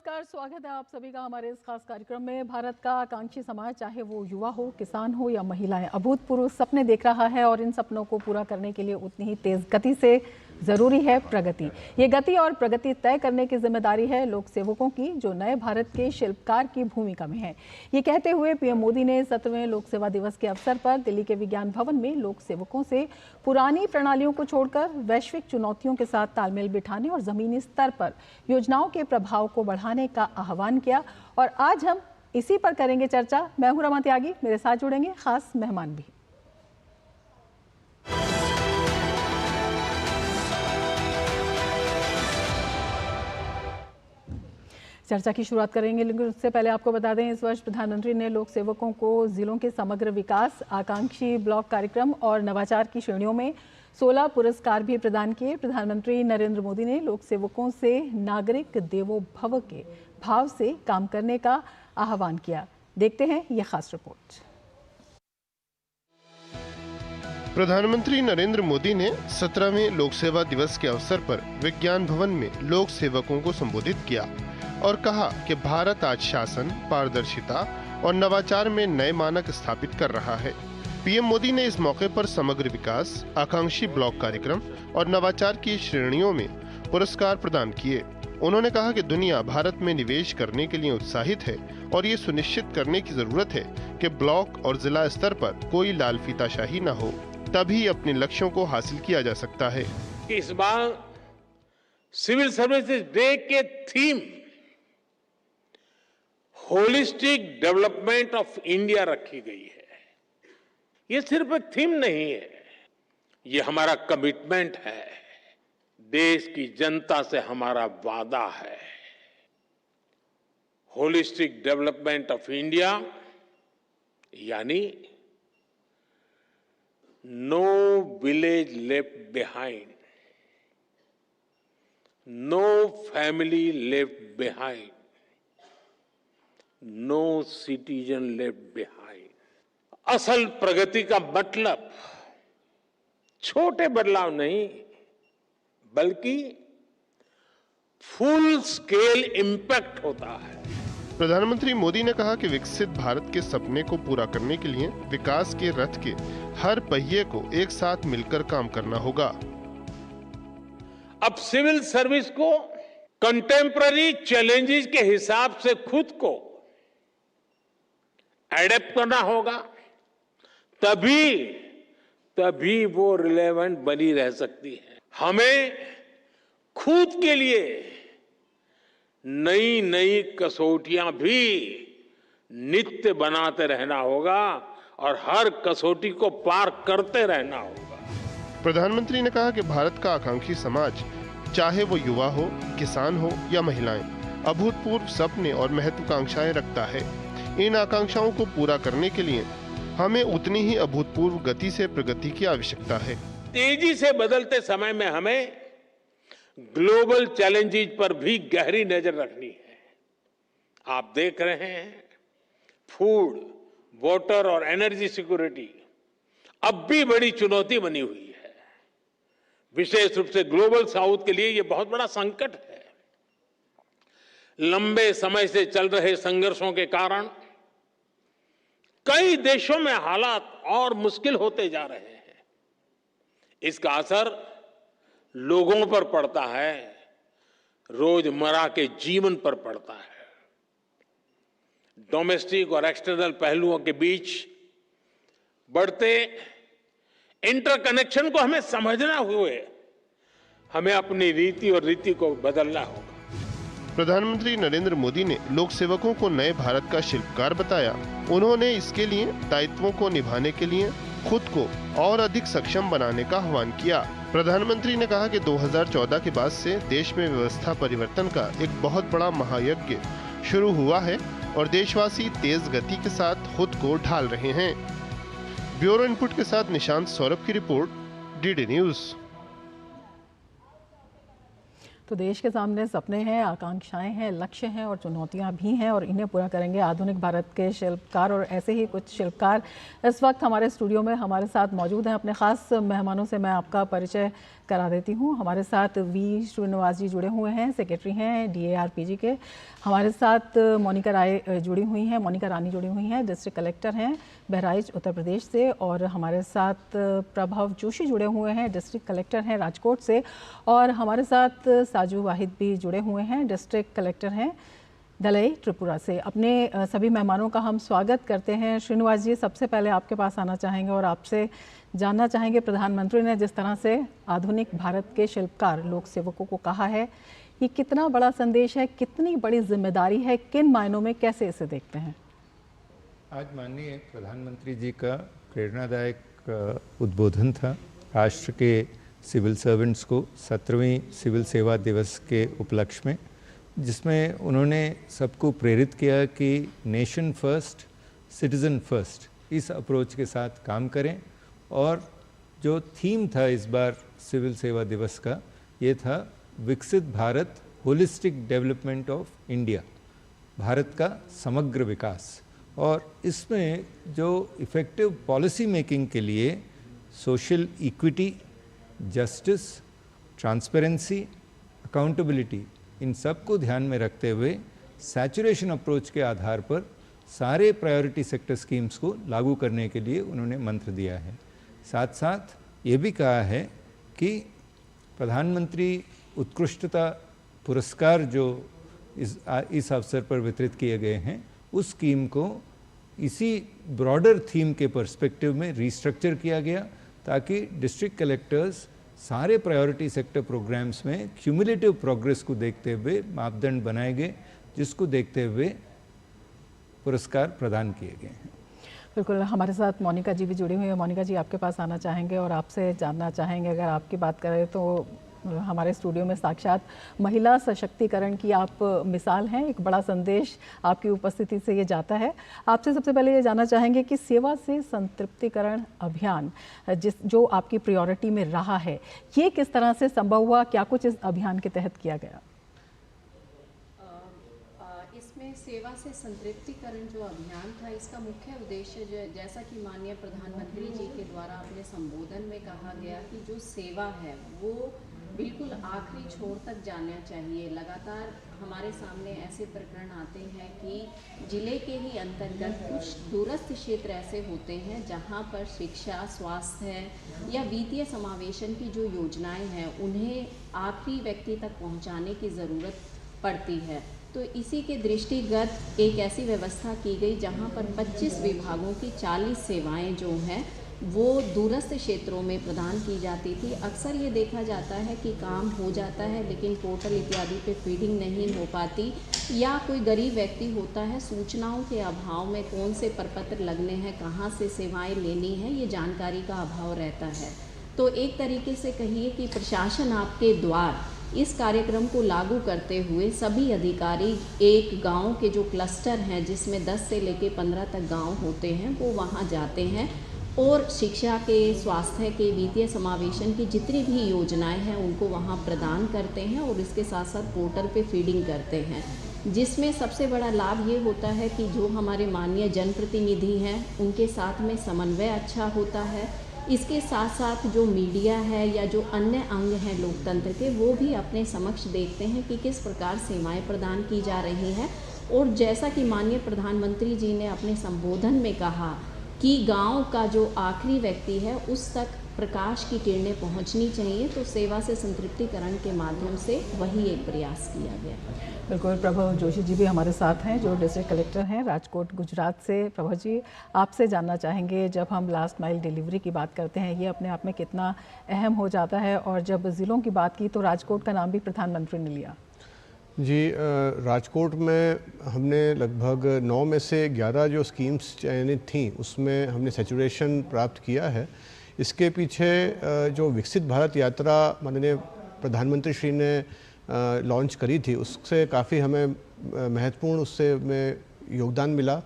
नमस्कार, स्वागत है आप सभी का हमारे इस खास कार्यक्रम में। भारत का आकांक्षी समाज, चाहे वो युवा हो, किसान हो या महिलाएं, अभूतपूर्व सपने देख रहा है और इन सपनों को पूरा करने के लिए उतनी ही तेज गति से जरूरी है प्रगति। ये गति और प्रगति तय करने की जिम्मेदारी है लोक सेवकों की, जो नए भारत के शिल्पकार की भूमिका में है। ये कहते हुए पीएम मोदी ने 17वें लोक सेवा दिवस के अवसर पर दिल्ली के विज्ञान भवन में लोक सेवकों से पुरानी प्रणालियों को छोड़कर वैश्विक चुनौतियों के साथ तालमेल बिठाने और जमीनी स्तर पर योजनाओं के प्रभाव को बढ़ाने का आह्वान किया। और आज हम इसी पर करेंगे चर्चा। मैं हूं रमा त्यागी, मेरे साथ जुड़ेंगे खास मेहमान भी। चर्चा की शुरुआत करेंगे, लेकिन उससे पहले आपको बता दें, इस वर्ष प्रधानमंत्री ने लोक सेवकों को जिलों के समग्र विकास, आकांक्षी ब्लॉक कार्यक्रम और नवाचार की श्रेणियों में 16 पुरस्कार भी प्रदान किए। प्रधानमंत्री नरेंद्र मोदी ने लोक सेवकों से नागरिक देवो भव के भाव से काम करने का आह्वान किया। देखते हैं यह खास रिपोर्ट। प्रधानमंत्री नरेंद्र मोदी ने 17वें लोक सेवा दिवस के अवसर पर विज्ञान भवन में लोक सेवकों को संबोधित किया और कहा कि भारत आज शासन, पारदर्शिता और नवाचार में नए मानक स्थापित कर रहा है। पीएम मोदी ने इस मौके पर समग्र विकास, आकांक्षी ब्लॉक कार्यक्रम और नवाचार की श्रेणियों में पुरस्कार प्रदान किए। उन्होंने कहा कि दुनिया भारत में निवेश करने के लिए उत्साहित है और ये सुनिश्चित करने की जरूरत है कि ब्लॉक और जिला स्तर पर कोई लाल फीताशाही न हो, तभी अपने लक्ष्यों को हासिल किया जा सकता है। इस बार सिविल सर्विसेज डे के theme holistic development of India रखी गई है। ये सिर्फ एक थीम नहीं है, ये हमारा कमिटमेंट है, देश की जनता से हमारा वादा है। होलिस्टिक डेवलपमेंट ऑफ इंडिया यानी no village left behind, no family left behind, no citizen left behind. असल प्रगति का मतलब छोटे बदलाव नहीं, बल्कि फुल स्केल इंपैक्ट होता है। प्रधानमंत्री मोदी ने कहा कि विकसित भारत के सपने को पूरा करने के लिए विकास के रथ के हर पहिए को एक साथ मिलकर काम करना होगा। अब सिविल सर्विस को कंटेम्पररी चैलेंजेस के हिसाब से खुद को एडेप्ट करना होगा, तभी वो रिलेवेंट बनी रह सकती है। हमें खुद के लिए नई नई कसौटियां भी नित्य बनाते रहना होगा और हर कसौटी को पार करते रहना होगा। प्रधानमंत्री ने कहा कि भारत का आकांक्षी समाज, चाहे वो युवा हो, किसान हो या महिलाएं, अभूतपूर्व सपने और महत्वाकांक्षाएं रखता है। इन आकांक्षाओं को पूरा करने के लिए हमें उतनी ही अभूतपूर्व गति से प्रगति की आवश्यकता है। तेजी से बदलते समय में हमें ग्लोबल चैलेंजेस पर भी गहरी नजर रखनी है। आप देख रहे हैं, फूड, वाटर और एनर्जी सिक्योरिटी अब भी बड़ी चुनौती बनी हुई है। विशेष रूप से ग्लोबल साउथ के लिए यह बहुत बड़ा संकट है। लंबे समय से चल रहे संघर्षों के कारण कई देशों में हालात और मुश्किल होते जा रहे हैं। इसका असर लोगों पर पड़ता है, रोजमर्रा के जीवन पर पड़ता है। डोमेस्टिक और एक्सटर्नल पहलुओं के बीच बढ़ते इंटरकनेक्शन को हमें समझना हुए हमें अपनी रीति और रीति को बदलना होगा। प्रधानमंत्री नरेंद्र मोदी ने लोक सेवकों को नए भारत का शिल्पकार बताया। उन्होंने इसके लिए दायित्वों को निभाने के लिए खुद को और अधिक सक्षम बनाने का आह्वान किया। प्रधानमंत्री ने कहा कि 2014 के बाद से देश में व्यवस्था परिवर्तन का एक बहुत बड़ा महायज्ञ शुरू हुआ है और देशवासी तेज गति के साथ खुद को ढाल रहे हैं। ब्यूरो इनपुट के साथ निशांत सौरभ की रिपोर्ट, डीडी न्यूज। तो देश के सामने सपने हैं, आकांक्षाएं हैं, लक्ष्य हैं और चुनौतियां भी हैं और इन्हें पूरा करेंगे आधुनिक भारत के शिल्पकार। और ऐसे ही कुछ शिल्पकार इस वक्त हमारे स्टूडियो में हमारे साथ मौजूद हैं। अपने ख़ास मेहमानों से मैं आपका परिचय करा देती हूँ। हमारे साथ वी श्रीनिवास जी जुड़े हुए हैं, सेक्रेटरी हैं DARPG के। हमारे साथ मोनिका राय जुड़ी हुई हैं, मोनिका रानी जुड़ी हुई हैं, डिस्ट्रिक्ट कलेक्टर हैं बहराइच उत्तर प्रदेश से। और हमारे साथ प्रभव जोशी जुड़े हुए हैं, डिस्ट्रिक्ट कलेक्टर हैं राजकोट से। और हमारे साथ साजू वाहिद भी जुड़े हुए हैं, डिस्ट्रिक्ट कलेक्टर हैं दलई त्रिपुरा से। अपने सभी मेहमानों का हम स्वागत करते हैं। श्रीनिवास जी, सबसे पहले आपके पास आना चाहेंगे और आपसे जानना चाहेंगे, प्रधानमंत्री ने जिस तरह से आधुनिक भारत के शिल्पकार लोक सेवकों को कहा है, ये कितना बड़ा संदेश है, कितनी बड़ी जिम्मेदारी है, किन मायनों में कैसे इसे देखते हैं? आज माननीय प्रधानमंत्री जी का प्रेरणादायक उद्बोधन था राष्ट्र के सिविल सर्वेंट्स को 17वें सिविल सेवा दिवस के उपलक्ष्य में, जिसमें उन्होंने सबको प्रेरित किया कि नेशन फर्स्ट सिटीज़न फर्स्ट इस अप्रोच के साथ काम करें। और जो थीम था इस बार सिविल सेवा दिवस का, ये था विकसित Bharat, holistic development of India, Bharat का समग्र विकास। और इसमें जो इफ़ेक्टिव पॉलिसी मेकिंग के लिए social equity, justice, transparency, accountability, इन सब को ध्यान में रखते हुए सैचुरेशन अप्रोच के आधार पर सारे प्रायोरिटी सेक्टर स्कीम्स को लागू करने के लिए उन्होंने मंत्र दिया है। साथ साथ ये भी कहा है कि प्रधानमंत्री उत्कृष्टता पुरस्कार जो इस अवसर पर वितरित किए गए हैं, उस स्कीम को इसी ब्रॉडर थीम के पर्सपेक्टिव में रिस्ट्रक्चर किया गया, ताकि डिस्ट्रिक्ट कलेक्टर्स सारे प्रायोरिटी सेक्टर प्रोग्राम्स में क्यूमुलेटिव प्रोग्रेस को देखते हुए मापदंड बनाए गए, जिसको देखते हुए पुरस्कार प्रदान किए गए हैं। बिल्कुल, हमारे साथ मोनिका जी भी जुड़ी हुई है। मोनिका जी, आपके पास आना चाहेंगे और आपसे जानना चाहेंगे, अगर आपकी बात करें तो हमारे स्टूडियो में साक्षात महिला सशक्तिकरण की आप मिसाल हैं। एक बड़ा संदेश आपकी उपस्थिति से ये जाता है। आपसे सबसे पहले ये जानना चाहेंगे कि सेवा से संतृप्तिकरण अभियान जो आपकी प्रायोरिटी में रहा है, ये किस तरह से संभव हुआ? क्या कुछ इस अभियान के तहत किया गया? इसमें सेवा से संतृप्तिकरण जो अभियान था, इसका मुख्य उद्देश्य जैसा कि माननीय प्रधानमंत्री जी के द्वारा अपने संबोधन में कहा गया कि जो सेवा है वो बिल्कुल आखिरी छोर तक जाना चाहिए। लगातार हमारे सामने ऐसे प्रकरण आते हैं कि जिले के ही अंतर्गत कुछ दूरस्थ क्षेत्र ऐसे होते हैं जहां पर शिक्षा, स्वास्थ्य या वित्तीय समावेशन की जो योजनाएं हैं उन्हें आखिरी व्यक्ति तक पहुंचाने की ज़रूरत पड़ती है। तो इसी के दृष्टिगत एक ऐसी व्यवस्था की गई जहां पर 25 विभागों की 40 सेवाएं जो हैं वो दूरस्थ क्षेत्रों में प्रदान की जाती थी। अक्सर ये देखा जाता है कि काम हो जाता है लेकिन पोर्टल इत्यादि पे फीडिंग नहीं हो पाती, या कोई गरीब व्यक्ति होता है, सूचनाओं के अभाव में कौन से प्रपत्र लगने हैं, कहाँ से सेवाएं लेनी है, ये जानकारी का अभाव रहता है। तो एक तरीके से कहिए कि प्रशासन आपके द्वार इस कार्यक्रम को लागू करते हुए सभी अधिकारी एक गांव के जो क्लस्टर हैं जिसमें 10 से लेकर 15 तक गांव होते हैं, वो वहां जाते हैं और शिक्षा के, स्वास्थ्य के, वित्तीय समावेशन की जितनी भी योजनाएं हैं उनको वहां प्रदान करते हैं और इसके साथ साथ पोर्टल पे फीडिंग करते हैं, जिसमें सबसे बड़ा लाभ ये होता है कि जो हमारे माननीय जनप्रतिनिधि हैं उनके साथ में समन्वय अच्छा होता है। इसके साथ साथ जो मीडिया है या जो अन्य अंग हैं लोकतंत्र के, वो भी अपने समक्ष देखते हैं कि किस प्रकार सेवाएं प्रदान की जा रही हैं। और जैसा कि माननीय प्रधानमंत्री जी ने अपने संबोधन में कहा कि गांव का जो आखिरी व्यक्ति है उस तक प्रकाश की किरणें पहुंचनी चाहिए, तो सेवा से संतृप्तिकरण के माध्यम से वही एक प्रयास किया गया। बिल्कुल, प्रभव जोशी जी भी हमारे साथ हैं जो डिस्ट्रिक्ट कलेक्टर हैं राजकोट गुजरात से। प्रभव जी, आपसे जानना चाहेंगे, जब हम लास्ट माइल डिलीवरी की बात करते हैं ये अपने आप में कितना अहम हो जाता है, और जब ज़िलों की बात की तो राजकोट का नाम भी प्रधानमंत्री ने लिया। जी, राजकोट में हमने लगभग 9 में से 11 जो स्कीम्स चयनित थी उसमें हमने सैचुरेशन प्राप्त किया है। इसके पीछे जो विकसित भारत यात्रा माननीय प्रधानमंत्री श्री ने लॉन्च करी थी, उससे काफ़ी हमें महत्वपूर्ण उससे में योगदान मिला।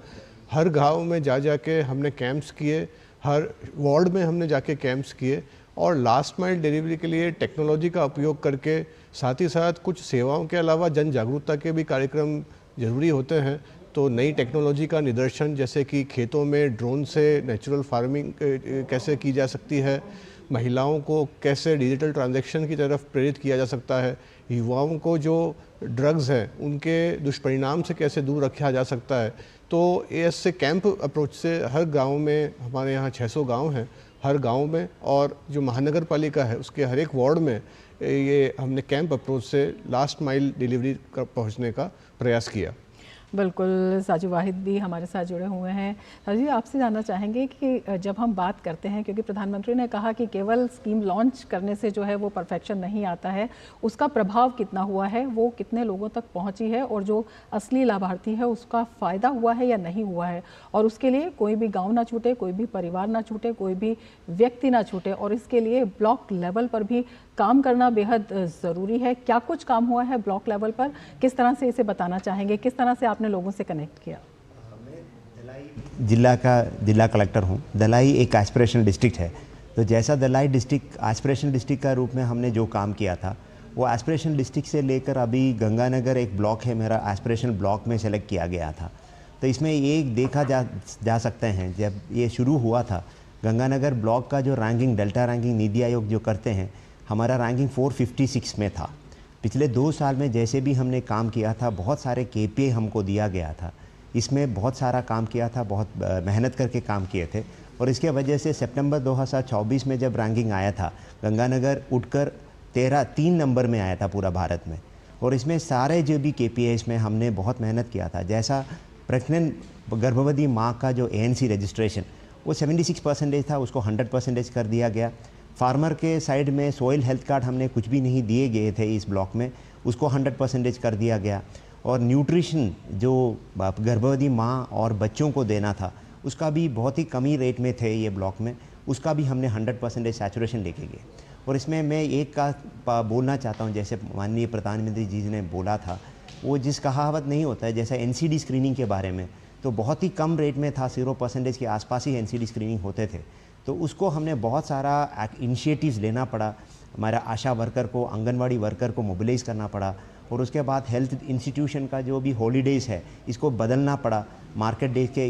हर गांव में जा के हमने कैंप्स किए, हर वार्ड में हमने जाके कैंप्स किए और लास्ट माइल डिलीवरी के लिए टेक्नोलॉजी का उपयोग करके, साथ ही साथ कुछ सेवाओं के अलावा जन जागरूकता के भी कार्यक्रम ज़रूरी होते हैं। तो नई टेक्नोलॉजी का निदर्शन जैसे कि खेतों में ड्रोन से नेचुरल फार्मिंग कैसे की जा सकती है, महिलाओं को कैसे डिजिटल ट्रांजैक्शन की तरफ प्रेरित किया जा सकता है, युवाओं को जो ड्रग्स हैं उनके दुष्परिणाम से कैसे दूर रखा जा सकता है। तो ऐसे कैंप अप्रोच से हर गांव में, हमारे यहाँ 600 गांव हैं, हर गांव में और जो महानगर पालिका है उसके हर एक वार्ड में ये हमने कैंप अप्रोच से लास्ट माइल डिलीवरी पहुँचने का प्रयास किया। बिल्कुल, साजू वाहिद भी हमारे साथ जुड़े हुए हैं। साजू जी, आपसे जानना चाहेंगे कि जब हम बात करते हैं, क्योंकि प्रधानमंत्री ने कहा कि केवल स्कीम लॉन्च करने से जो है वो परफेक्शन नहीं आता है, उसका प्रभाव कितना हुआ है, वो कितने लोगों तक पहुंची है और जो असली लाभार्थी है उसका फ़ायदा हुआ है या नहीं हुआ है, और उसके लिए कोई भी गाँव ना छूटे, कोई भी परिवार ना छूटे, कोई भी व्यक्ति ना छूटे, और इसके लिए ब्लॉक लेवल पर भी काम करना बेहद ज़रूरी है। क्या कुछ काम हुआ है ब्लॉक लेवल पर, किस तरह से इसे बताना चाहेंगे, किस तरह से आपने लोगों से कनेक्ट किया? मैं जिला कलेक्टर हूँ। दलाई एक एस्पिरेशनल डिस्ट्रिक्ट है, तो जैसा दलाई डिस्ट्रिक्ट एस्पिरेशनल डिस्ट्रिक्ट का रूप में हमने जो काम किया था, वो एस्पिरेशनल डिस्ट्रिक्ट से लेकर अभी गंगानगर एक ब्लॉक है मेरा, एस्पिरेशनल ब्लॉक में सेलेक्ट किया गया था। तो इसमें ये देखा जा सकते हैं, जब ये शुरू हुआ था गंगानगर ब्लॉक का जो ranking, delta ranking NITI Aayog जो करते हैं, हमारा रैंकिंग 456 में था। पिछले 2 साल में जैसे भी हमने काम किया था, बहुत सारे KPI हमको दिया गया था, इसमें बहुत सारा काम किया था, बहुत मेहनत करके काम किए थे, और इसके वजह से सितंबर 2024 में जब रैंकिंग आया था, गंगानगर उठकर 3 नंबर में आया था पूरा भारत में। और इसमें सारे जो भी KPIs में हमने बहुत मेहनत किया था, जैसा प्रेग्नेंट गर्भवती माँ का जो ANC रजिस्ट्रेशन वो 76% था, उसको 100% कर दिया गया। फार्मर के साइड में सॉइल हेल्थ कार्ड हमने कुछ भी नहीं दिए गए थे इस ब्लॉक में, उसको 100% कर दिया गया। और न्यूट्रिशन जो गर्भवती माँ और बच्चों को देना था, उसका भी बहुत ही कमी रेट में थे ये ब्लॉक में, उसका भी हमने 100% सैचुरेशन लेके गए। और इसमें मैं एक का बोलना चाहता हूँ, जैसे माननीय प्रधानमंत्री जी ने बोला था, वो जिस कहावत नहीं होता है, जैसा NCD स्क्रीनिंग के बारे में, तो बहुत ही कम रेट में था, 0% के आसपास ही NCD स्क्रीनिंग होते थे। तो उसको हमने बहुत सारा इनिशिएटिव्स लेना पड़ा, हमारा आशा वर्कर को, आंगनवाड़ी वर्कर को मोबिलाइज करना पड़ा, और उसके बाद हेल्थ इंस्टीट्यूशन का जो भी हॉलीडेज़ है इसको बदलना पड़ा, मार्केट डे के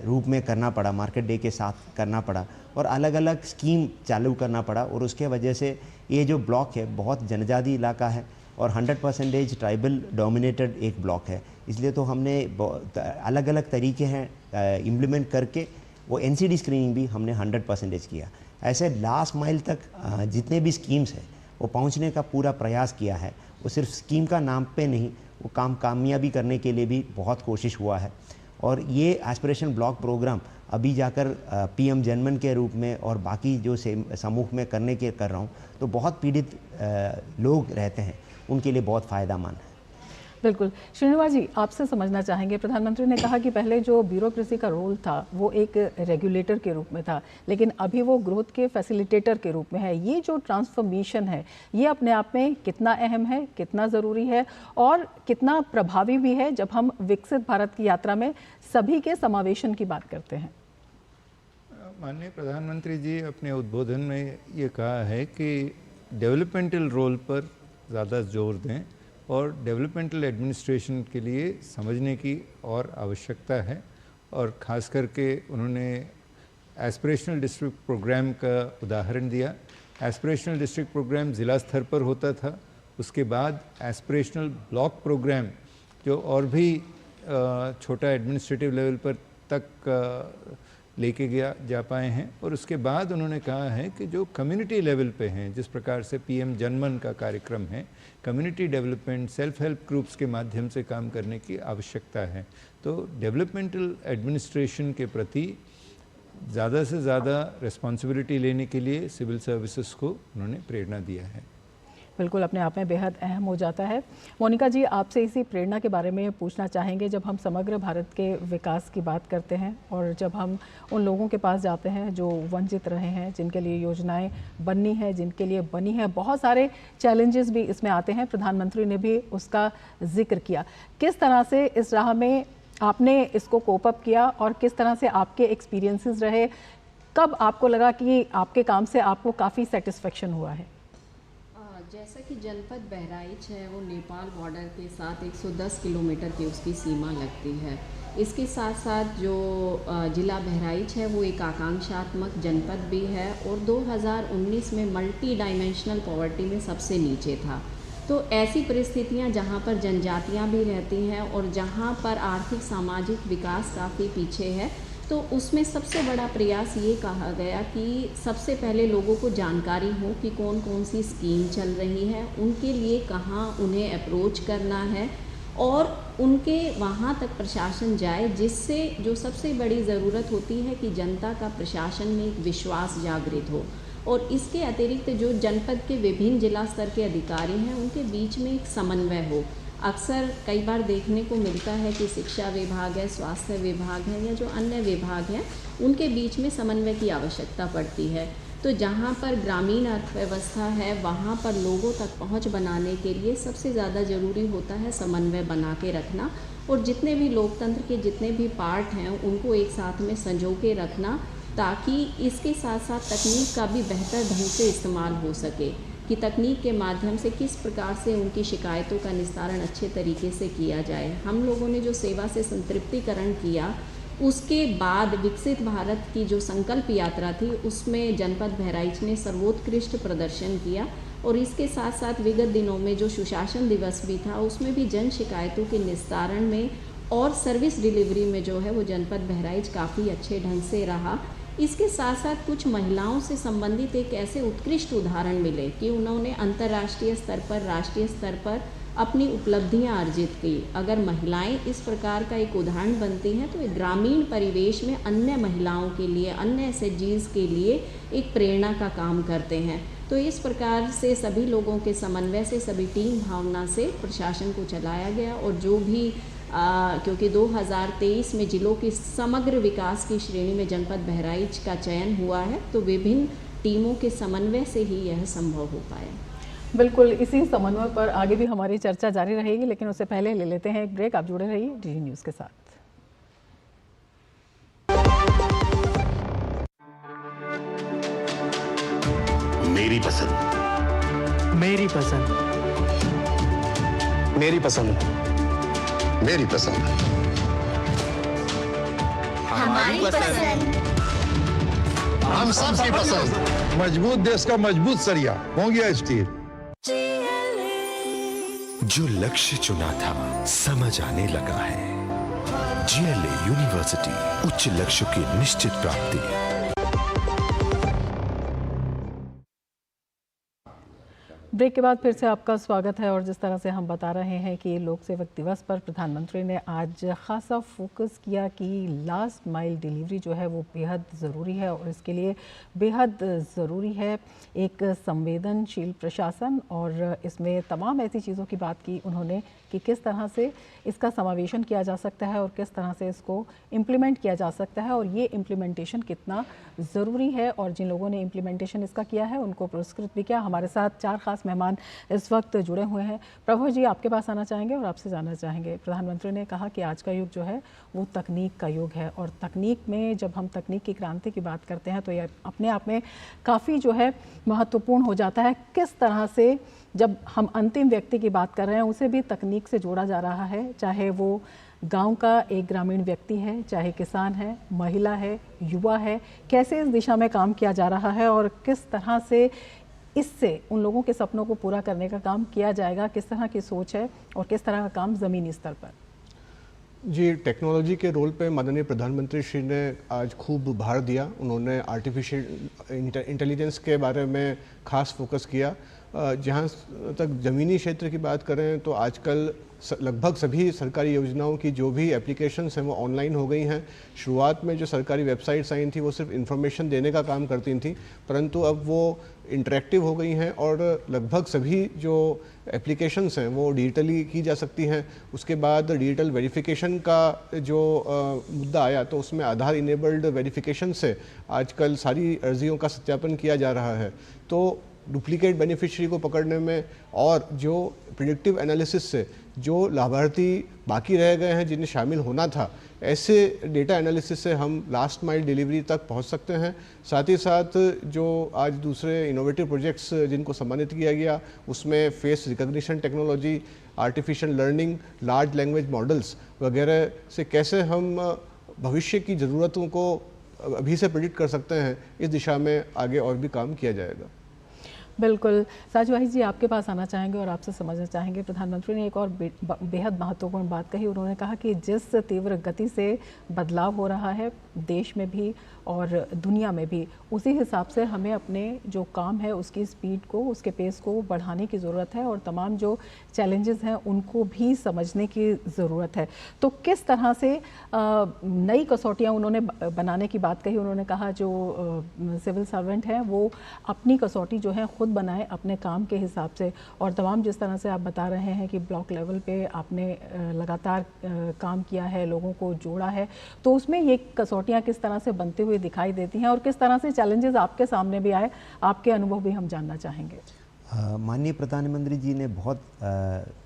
रूप में करना पड़ा, मार्केट डे के साथ करना पड़ा, और अलग अलग स्कीम चालू करना पड़ा। और उसके वजह से ये जो ब्लॉक है बहुत जनजाति इलाका है और 100% ट्राइबल डोमिनेटेड एक ब्लॉक है, इसलिए तो हमने अलग अलग तरीके हैं इम्प्लीमेंट करके वो NCD स्क्रीनिंग भी हमने 100% किया। ऐसे लास्ट माइल तक जितने भी स्कीम्स हैं वो पहुंचने का पूरा प्रयास किया है। वो सिर्फ स्कीम का नाम पे नहीं, वो काम कामयाबी करने के लिए भी बहुत कोशिश हुआ है। और ये एस्पिरेशन ब्लॉक प्रोग्राम अभी जाकर PM जनमन के रूप में और बाकी जो समूह में कर रहा हूँ, तो बहुत पीड़ित लोग रहते हैं, उनके लिए बहुत फ़ायदेमंद है। बिल्कुल। श्रीनिवास जी, आपसे समझना चाहेंगे, प्रधानमंत्री ने कहा कि पहले जो ब्यूरोक्रेसी का रोल था वो एक रेगुलेटर के रूप में था, लेकिन अभी वो ग्रोथ के फैसिलिटेटर के रूप में है। ये जो ट्रांसफॉर्मेशन है, ये अपने आप में कितना अहम है, कितना ज़रूरी है और कितना प्रभावी भी है जब हम विकसित भारत की यात्रा में सभी के समावेशन की बात करते हैं? माननीय प्रधानमंत्री जी अपने उद्बोधन में ये कहा है कि डेवलपमेंटल रोल पर ज़्यादा जोर दें और डेवलपमेंटल एडमिनिस्ट्रेशन के लिए समझने की और आवश्यकता है। और ख़ास करके उन्होंने एस्पिरेशनल डिस्ट्रिक्ट प्रोग्राम का उदाहरण दिया। एस्पिरेशनल डिस्ट्रिक्ट प्रोग्राम ज़िला स्तर पर होता था, उसके बाद एस्पिरेशनल ब्लॉक प्रोग्राम जो और भी छोटा एडमिनिस्ट्रेटिव लेवल पर तक लेके जा पाए हैं। और उसके बाद उन्होंने कहा है कि जो कम्युनिटी लेवल पे हैं, जिस प्रकार से PM जनमन का कार्यक्रम है, community development, self help groups के माध्यम से काम करने की आवश्यकता है। तो डेवलपमेंटल एडमिनिस्ट्रेशन के प्रति ज़्यादा से ज़्यादा रिस्पॉन्सिबिलिटी लेने के लिए सिविल सर्विसेज को उन्होंने प्रेरणा दिया है। बिल्कुल, अपने आप में बेहद अहम हो जाता है। मोनिका जी, आपसे इसी प्रेरणा के बारे में पूछना चाहेंगे। जब हम समग्र भारत के विकास की बात करते हैं और जब हम उन लोगों के पास जाते हैं जो वंचित रहे हैं, जिनके लिए योजनाएं बननी है, जिनके लिए बनी है, बहुत सारे चैलेंजेस भी इसमें आते हैं, प्रधानमंत्री ने भी उसका जिक्र किया। किस तरह से इस राह में आपने इसको कोप अप किया और किस तरह से आपके एक्सपीरियंसेस रहे? कब आपको लगा कि आपके काम से आपको काफ़ी सेटिस्फेक्शन हुआ है? जैसा कि जनपद बहराइच है वो नेपाल बॉर्डर के साथ 110 किलोमीटर की उसकी सीमा लगती है। इसके साथ साथ जो ज़िला बहराइच है वो एक आकांक्षात्मक जनपद भी है और 2019 में मल्टी डायमेंशनल पॉवर्टी में सबसे नीचे था। तो ऐसी परिस्थितियां जहां पर जनजातियां भी रहती हैं और जहां पर आर्थिक सामाजिक विकास काफ़ी पीछे है, तो उसमें सबसे बड़ा प्रयास ये कहा गया कि सबसे पहले लोगों को जानकारी हो कि कौन कौन सी स्कीम चल रही है, उनके लिए कहाँ उन्हें अप्रोच करना है और उनके वहाँ तक प्रशासन जाए, जिससे जो सबसे बड़ी ज़रूरत होती है कि जनता का प्रशासन में एक विश्वास जागृत हो। और इसके अतिरिक्त जो जनपद के विभिन्न जिला स्तर के अधिकारी हैं उनके बीच में एक समन्वय हो। अक्सर कई बार देखने को मिलता है कि शिक्षा विभाग है, स्वास्थ्य विभाग है या जो अन्य विभाग हैं उनके बीच में समन्वय की आवश्यकता पड़ती है। तो जहाँ पर ग्रामीण अर्थव्यवस्था है वहाँ पर लोगों तक पहुँच बनाने के लिए सबसे ज़्यादा ज़रूरी होता है समन्वय बना के रखना और जितने भी लोकतंत्र के जितने भी पार्ट हैं उनको एक साथ में संजो के रखना, ताकि इसके साथ साथ तकनीक का भी बेहतर ढंग से इस्तेमाल हो सके कि तकनीक के माध्यम से किस प्रकार से उनकी शिकायतों का निस्तारण अच्छे तरीके से किया जाए। हम लोगों ने जो सेवा से संतृप्तिकरण किया उसके बाद विकसित भारत की जो संकल्प यात्रा थी उसमें जनपद बहराइच ने सर्वोत्कृष्ट प्रदर्शन किया और इसके साथ साथ विगत दिनों में जो सुशासन दिवस भी था उसमें भी जन शिकायतों के निस्तारण में और सर्विस डिलीवरी में जो है वो जनपद बहराइच काफ़ी अच्छे ढंग से रहा। इसके साथ साथ कुछ महिलाओं से संबंधित एक ऐसे उत्कृष्ट उदाहरण मिले कि उन्होंने अंतर्राष्ट्रीय स्तर पर, राष्ट्रीय स्तर पर अपनी उपलब्धियां अर्जित की। अगर महिलाएं इस प्रकार का एक उदाहरण बनती हैं तो एक ग्रामीण परिवेश में अन्य महिलाओं के लिए, अन्य एसएचजीज के लिए एक प्रेरणा का काम करते हैं। तो इस प्रकार से सभी लोगों के समन्वय से, सभी टीम भावना से प्रशासन को चलाया गया और जो भी क्योंकि 2023 में जिलों की समग्र विकास की श्रेणी में जनपद बहराइच का चयन हुआ है, तो विभिन्न टीमों के समन्वय से ही यह संभव हो पाया। बिल्कुल, इसी समन्वय पर आगे भी हमारी चर्चा जारी रहेगी, लेकिन उससे पहले ले लेते हैं एक ब्रेक। आप जुड़े रहिए डीडी न्यूज़ के साथ। मेरी पसंद, मेरी पसंद, मेरी पसंद, मेरी पसंद, हमारी पसंद, हम सबकी पसंद। मजबूत देश का मजबूत सरिया हो गया स्टील। जो लक्ष्य चुना था समझ आने लगा है। GLA यूनिवर्सिटी, उच्च लक्ष्य की निश्चित प्राप्ति। ब्रेक के बाद फिर से आपका स्वागत है। और जिस तरह से हम बता रहे हैं कि लोक सेवक दिवस पर प्रधानमंत्री ने आज खासा फोकस किया कि लास्ट माइल डिलीवरी जो है वो बेहद ज़रूरी है और इसके लिए बेहद ज़रूरी है एक संवेदनशील प्रशासन। और इसमें तमाम ऐसी चीज़ों की बात की उन्होंने कि किस तरह से इसका समावेशन किया जा सकता है और किस तरह से इसको इम्प्लीमेंट किया जा सकता है और ये इम्प्लीमेंटेशन कितना ज़रूरी है। और जिन लोगों ने इम्प्लीमेंटेशन इसका किया है उनको पुरस्कृत भी किया। हमारे साथ 4 खास मेहमान इस वक्त जुड़े हुए हैं। प्रभु जी, आपके पास आना चाहेंगे और आपसे जानना चाहेंगे, प्रधानमंत्री ने कहा कि आज का युग जो है वो तकनीक का युग है और तकनीक में जब हम तकनीक की क्रांति की बात करते हैं तो यह अपने आप में काफ़ी जो है महत्वपूर्ण हो जाता है। किस तरह से जब हम अंतिम व्यक्ति की बात कर रहे हैं उसे भी तकनीक से जोड़ा जा रहा है, चाहे वो गांव का एक ग्रामीण व्यक्ति है, चाहे किसान है, महिला है, युवा है, कैसे इस दिशा में काम किया जा रहा है और किस तरह से इससे उन लोगों के सपनों को पूरा करने का काम किया जाएगा, किस तरह की सोच है और किस तरह का काम ज़मीनी स्तर पर। जी, टेक्नोलॉजी के रोल पे माननीय प्रधानमंत्री श्री ने आज खूब भार दिया। उन्होंने आर्टिफिशियल इंटेलिजेंस के बारे में खास फोकस किया। जहाँ तक ज़मीनी क्षेत्र की बात करें तो आजकल लगभग सभी सरकारी योजनाओं की जो भी एप्लीकेशंस हैं वो ऑनलाइन हो गई हैं। शुरुआत में जो सरकारी वेबसाइट्स आई थी वो सिर्फ इन्फॉर्मेशन देने का काम करती थी, परंतु अब वो इंटरेक्टिव हो गई हैं और लगभग सभी जो एप्लीकेशंस हैं वो डिजिटली की जा सकती हैं। उसके बाद डिजिटल वेरिफिकेशन का जो मुद्दा आया तो उसमें आधार इनेबल्ड वेरिफिकेशन से आजकल सारी अर्जियों का सत्यापन किया जा रहा है। तो डुप्लीकेट बेनिफिशियरी को पकड़ने में और जो प्रिडिक्टिव एनालिसिस से जो लाभार्थी बाकी रह गए हैं जिन्हें शामिल होना था, ऐसे डेटा एनालिसिस से हम लास्ट माइल डिलीवरी तक पहुंच सकते हैं। साथ ही साथ जो आज दूसरे इनोवेटिव प्रोजेक्ट्स जिनको सम्मानित किया गया, उसमें face recognition technology, artificial learning, large language models वगैरह से कैसे हम भविष्य की ज़रूरतों को अभी से प्रेडिक्ट कर सकते हैं, इस दिशा में आगे और भी काम किया जाएगा। बिल्कुल। साजवाही जी, आपके पास आना चाहेंगे और आपसे समझना चाहेंगे, प्रधानमंत्री ने एक और बेहद महत्वपूर्ण बात कही। उन्होंने कहा कि जिस तीव्र गति से बदलाव हो रहा है देश में भी और दुनिया में भी, उसी हिसाब से हमें अपने जो काम है उसकी स्पीड को, उसके पेस को बढ़ाने की ज़रूरत है और तमाम जो चैलेंजेस हैं उनको भी समझने की ज़रूरत है। तो किस तरह से नई कसौटियाँ उन्होंने बनाने की बात कही। उन्होंने कहा जो सिविल सर्वेंट हैं वो अपनी कसौटी जो है खुद बनाएं अपने काम के हिसाब से, और तमाम जिस तरह से आप बता रहे हैं कि ब्लॉक लेवल पे आपने लगातार काम किया है, लोगों को जोड़ा है, तो उसमें ये कसौटियाँ किस तरह से बनते हुए दिखाई देती हैं और किस तरह से चैलेंजेस आपके सामने भी आए, आपके अनुभव भी हम जानना चाहेंगे। माननीय प्रधानमंत्री जी ने बहुत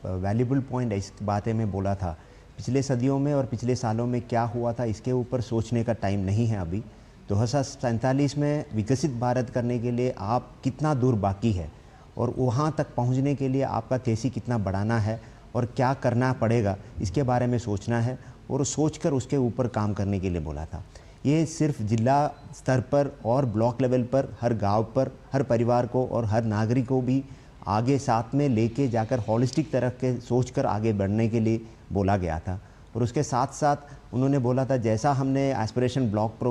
वैल्यूबल पॉइंट इस बातें में बोला था। पिछले सदियों में और पिछले सालों में क्या हुआ था इसके ऊपर सोचने का टाइम नहीं है अभी। 2047 में विकसित भारत करने के लिए आप कितना दूर बाकी है और वहाँ तक पहुँचने के लिए आपका तेज़ी कितना बढ़ाना है और क्या करना पड़ेगा, इसके बारे में सोचना है और सोचकर उसके ऊपर काम करने के लिए बोला था। ये सिर्फ जिला स्तर पर और ब्लॉक लेवल पर हर गांव पर हर परिवार को और हर नागरिक को भी आगे साथ में लेके जाकर हॉलिस्टिक तरह के सोचकर आगे बढ़ने के लिए बोला गया था। और उसके साथ साथ उन्होंने बोला था जैसा हमने aspiration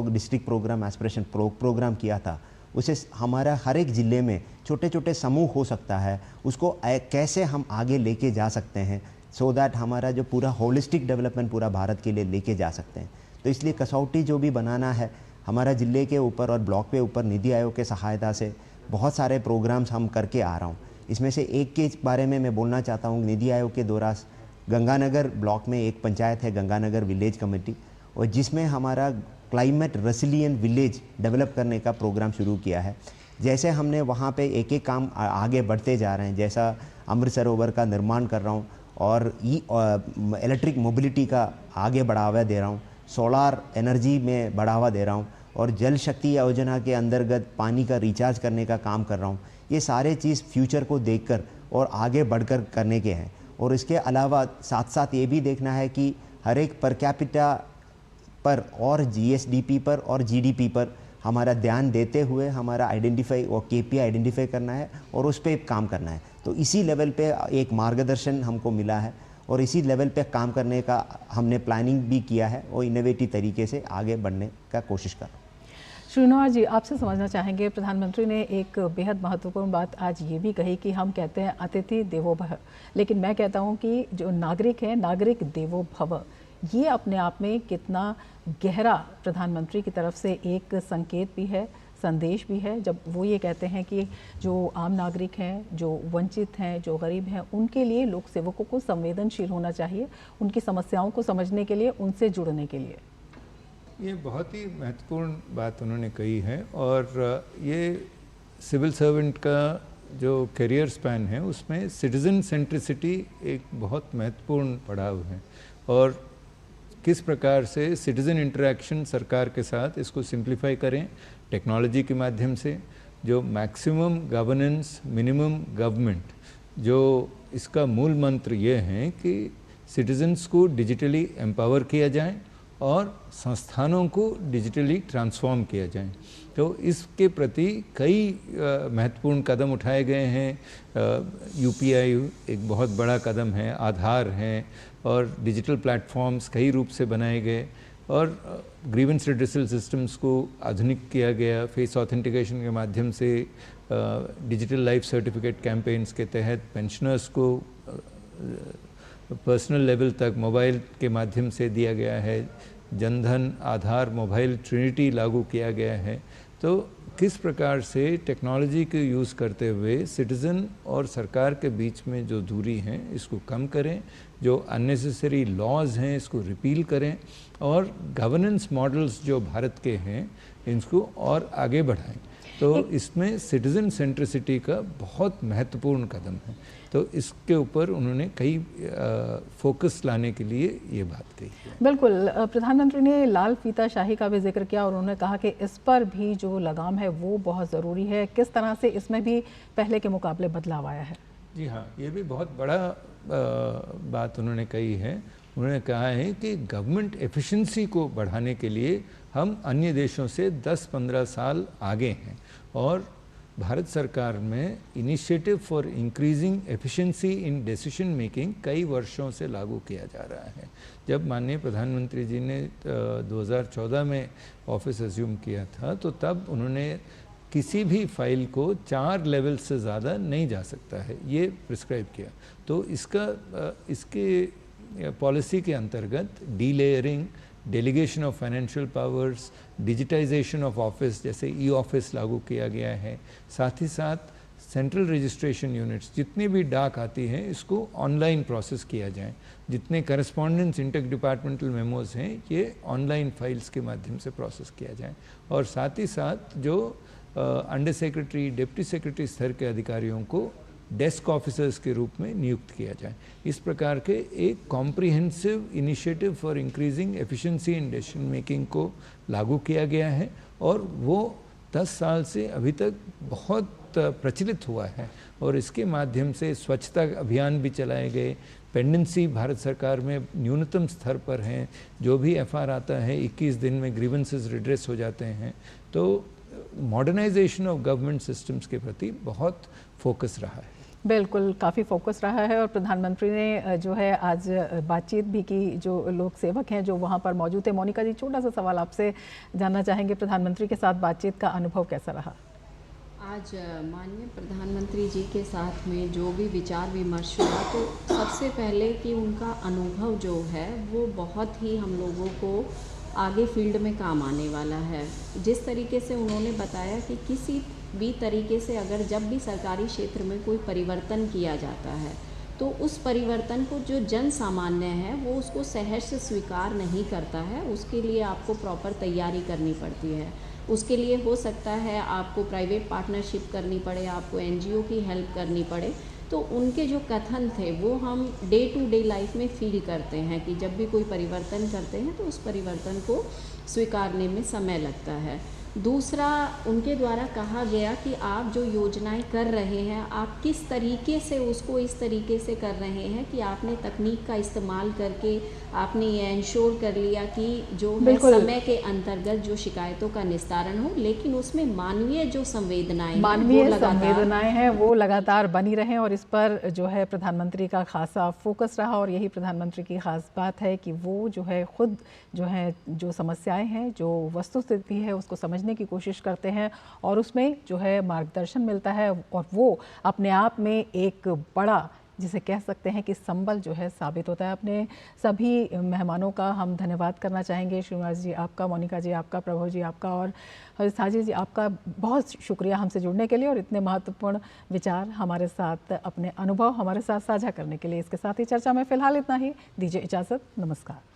district programme aspiration programme किया था, उसे हमारा हर एक ज़िले में छोटे छोटे समूह हो सकता है, उसको कैसे हम आगे लेके जा सकते हैं सो दैट हमारा जो पूरा होलिस्टिक डेवलपमेंट पूरा भारत के लिए लेके जा सकते हैं। तो इसलिए कसौटी जो भी बनाना है हमारा ज़िले के ऊपर और ब्लॉक के ऊपर नीति आयोग के सहायता से बहुत सारे प्रोग्राम्स हम करके आ रहा हूँ। इसमें से एक के बारे में मैं बोलना चाहता हूँ। नीति आयोग के दौरान गंगानगर ब्लॉक में एक पंचायत है गंगानगर विलेज कमेटी, और जिसमें हमारा क्लाइमेट रेसिलिएंट विलेज डेवलप करने का प्रोग्राम शुरू किया है। जैसे हमने वहाँ पे एक एक काम आगे बढ़ते जा रहे हैं, जैसा अमृत सरोवर का निर्माण कर रहा हूँ और इलेक्ट्रिक मोबिलिटी का आगे बढ़ावा दे रहा हूँ, सोलार एनर्जी में बढ़ावा दे रहा हूँ और जल शक्ति योजना के अंतर्गत पानी का रिचार्ज करने का काम कर रहा हूँ। ये सारे चीज़ फ्यूचर को देखकर और आगे बढ़कर करने के हैं। और इसके अलावा साथ साथ ये भी देखना है कि हर एक पर कैपिटा पर और जीएसडीपी पर और जीडीपी पर हमारा ध्यान देते हुए हमारा आइडेंटिफाई और केपीआई आइडेंटिफाई करना है और उस पर काम करना है। तो इसी लेवल पे एक मार्गदर्शन हमको मिला है और इसी लेवल पे काम करने का हमने प्लानिंग भी किया है और इनोवेटिव तरीके से आगे बढ़ने का कोशिश कर रहा हूँ। श्रीनिवास जी, आपसे समझना चाहेंगे, प्रधानमंत्री ने एक बेहद महत्वपूर्ण बात आज ये भी कही कि हम कहते हैं अतिथि देवो भव, लेकिन मैं कहता हूँ कि जो नागरिक है नागरिक देवो भव, ये अपने आप में कितना गहरा प्रधानमंत्री की तरफ से एक संकेत भी है, संदेश भी है, जब वो ये कहते हैं कि जो आम नागरिक हैं, जो वंचित हैं, जो गरीब हैं, उनके लिए लोक सेवकों को संवेदनशील होना चाहिए, उनकी समस्याओं को समझने के लिए, उनसे जुड़ने के लिए। ये बहुत ही महत्वपूर्ण बात उन्होंने कही है और ये सिविल सर्वेंट का जो करियर स्पैन है उसमें सिटीज़न सेंट्रिसिटी एक बहुत महत्वपूर्ण पड़ाव है और किस प्रकार से सिटीज़न इंटरेक्शन सरकार के साथ इसको सिंप्लीफाई करें टेक्नोलॉजी के माध्यम से, जो मैक्सिमम गवर्नेंस मिनिमम गवर्नमेंट, जो इसका मूल मंत्र ये है कि सिटीजन्स को डिजिटली एम्पावर किया जाए और संस्थानों को डिजिटली ट्रांसफॉर्म किया जाए। तो इसके प्रति कई महत्वपूर्ण कदम उठाए गए हैं। यूपीआई एक बहुत बड़ा कदम है, आधार है और डिजिटल प्लेटफॉर्म्स कई रूप से बनाए गए और ग्रीवेंस रिड्रेसल सिस्टम्स को आधुनिक किया गया। फेस ऑथेंटिकेशन के माध्यम से डिजिटल लाइफ सर्टिफिकेट कैंपेन्स के तहत पेंशनर्स को पर्सनल लेवल तक मोबाइल के माध्यम से दिया गया है। जनधन आधार मोबाइल ट्रिनिटी लागू किया गया है। तो किस प्रकार से टेक्नोलॉजी के यूज़ करते हुए सिटीज़न और सरकार के बीच में जो दूरी है इसको कम करें, जो अननेसेसरी लॉज हैं इसको रिपील करें और गवर्नेंस मॉडल्स जो भारत के हैं इनको और आगे बढ़ाएं। तो इसमें सिटीजन सेंट्रिसिटी का बहुत महत्वपूर्ण कदम है। तो इसके ऊपर उन्होंने कई फोकस लाने के लिए ये बात कही है। बिल्कुल, प्रधानमंत्री ने लाल फीताशाही का भी जिक्र किया और उन्होंने कहा कि इस पर भी जो लगाम है वो बहुत ज़रूरी है। किस तरह से इसमें भी पहले के मुकाबले बदलाव आया है? जी हाँ, ये भी बहुत बड़ा बात उन्होंने कही है। उन्होंने कहा है कि गवर्नमेंट एफिशिएंसी को बढ़ाने के लिए हम अन्य देशों से 10-15 साल आगे हैं और भारत सरकार में initiative for increasing efficiency in decision making कई वर्षों से लागू किया जा रहा है। जब माननीय प्रधानमंत्री जी ने 2014 में ऑफिस अज्यूम किया था तो तब उन्होंने किसी भी फाइल को 4 लेवल से ज़्यादा नहीं जा सकता है ये प्रिस्क्राइब किया। तो इसके पॉलिसी के अंतर्गत delayering, delegation of financial powers, digitisation of office जैसे ई ऑफिस लागू किया गया है। साथ ही साथ सेंट्रल रजिस्ट्रेशन यूनिट्स जितनी भी डाक आती हैं इसको ऑनलाइन प्रोसेस किया जाए। जितने करस्पॉन्डेंस इंटर डिपार्टमेंटल मेमोज हैं ये ऑनलाइन फाइल्स के माध्यम से प्रोसेस किया जाए। और साथ ही साथ जो अंडर सेक्रेटरी, डिप्टी सेक्रेटरी स्तर के अधिकारियों को डेस्क ऑफिसर्स के रूप में नियुक्त किया जाए। इस प्रकार के एक comprehensive initiative for increasing efficiency in decision making को लागू किया गया है और वो 10 साल से अभी तक बहुत प्रचलित हुआ है। और इसके माध्यम से स्वच्छता अभियान भी चलाए गए। पेंडेंसी भारत सरकार में न्यूनतम स्तर पर हैं। जो भी एफआर आता है 21 दिन में ग्रीवेंसेस रिड्रेस हो जाते हैं। तो मॉडर्नाइजेशन ऑफ गवर्नमेंट सिस्टम्स के प्रति बहुत फोकस रहा है। बिल्कुल, काफ़ी फोकस रहा है और प्रधानमंत्री ने जो है आज बातचीत भी की। जो लोक सेवक हैं जो वहाँ पर मौजूद थे, मोनिका जी छोटा सा सवाल आपसे जानना चाहेंगे, प्रधानमंत्री के साथ बातचीत का अनुभव कैसा रहा? आज माननीय प्रधानमंत्री जी के साथ में जो भी विचार विमर्श हुआ तो सबसे पहले कि उनका अनुभव जो है वो बहुत ही हम लोगों को आगे फील्ड में काम आने वाला है। जिस तरीके से उन्होंने बताया कि किसी भी तरीके से अगर जब भी सरकारी क्षेत्र में कोई परिवर्तन किया जाता है तो उस परिवर्तन को जो जन सामान्य है वो उसको सहज से स्वीकार नहीं करता है। उसके लिए आपको प्रॉपर तैयारी करनी पड़ती है। उसके लिए हो सकता है आपको प्राइवेट पार्टनरशिप करनी पड़े, आपको एनजीओ की हेल्प करनी पड़े। तो उनके जो कथन थे वो हम डे टू डे लाइफ में फील करते हैं कि जब भी कोई परिवर्तन करते हैं तो उस परिवर्तन को स्वीकारने में समय लगता है। दूसरा, उनके द्वारा कहा गया कि आप जो योजनाएं कर रहे हैं आप किस तरीके से उसको इस तरीके से कर रहे हैं कि आपने तकनीक का इस्तेमाल करके आपने ये इंश्योर कर लिया कि जो है समय के अंतर्गत जो शिकायतों का निस्तारण हो, लेकिन उसमें मानवीय जो संवेदनाएं हैं वो लगातार बनी रहें। और इस पर जो है प्रधानमंत्री का खासा फोकस रहा और यही प्रधानमंत्री की खास बात है कि वो जो है खुद जो है जो समस्याएं हैं, जो वस्तुस्थिति है उसको समझने की कोशिश करते हैं और उसमें जो है मार्गदर्शन मिलता है और वो अपने आप में एक बड़ा जिसे कह सकते हैं कि संबल जो है साबित होता है। अपने सभी मेहमानों का हम धन्यवाद करना चाहेंगे। श्रीनिवास जी आपका, मोनिका जी आपका, प्रभु जी आपका और साजिद जी आपका बहुत शुक्रिया हमसे जुड़ने के लिए और इतने महत्वपूर्ण विचार हमारे साथ, अपने अनुभव हमारे साथ साझा करने के लिए। इसके साथ ही चर्चा में फ़िलहाल इतना ही। दीजिए इजाज़त, नमस्कार।